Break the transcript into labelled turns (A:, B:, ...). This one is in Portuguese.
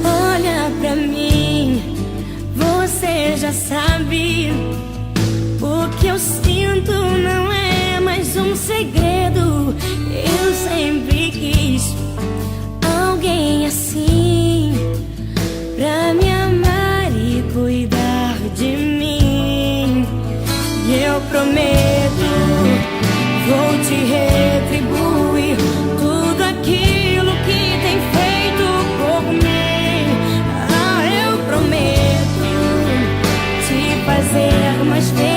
A: Olha pra mim, você já sabe. O que eu sinto não é mais um segredo. Eu sempre quis alguém assim, pra me amar e cuidar de mim. E eu prometo, vou te retribuir tudo aquilo que tem feito por mim. Ah, eu prometo te fazer mais feliz.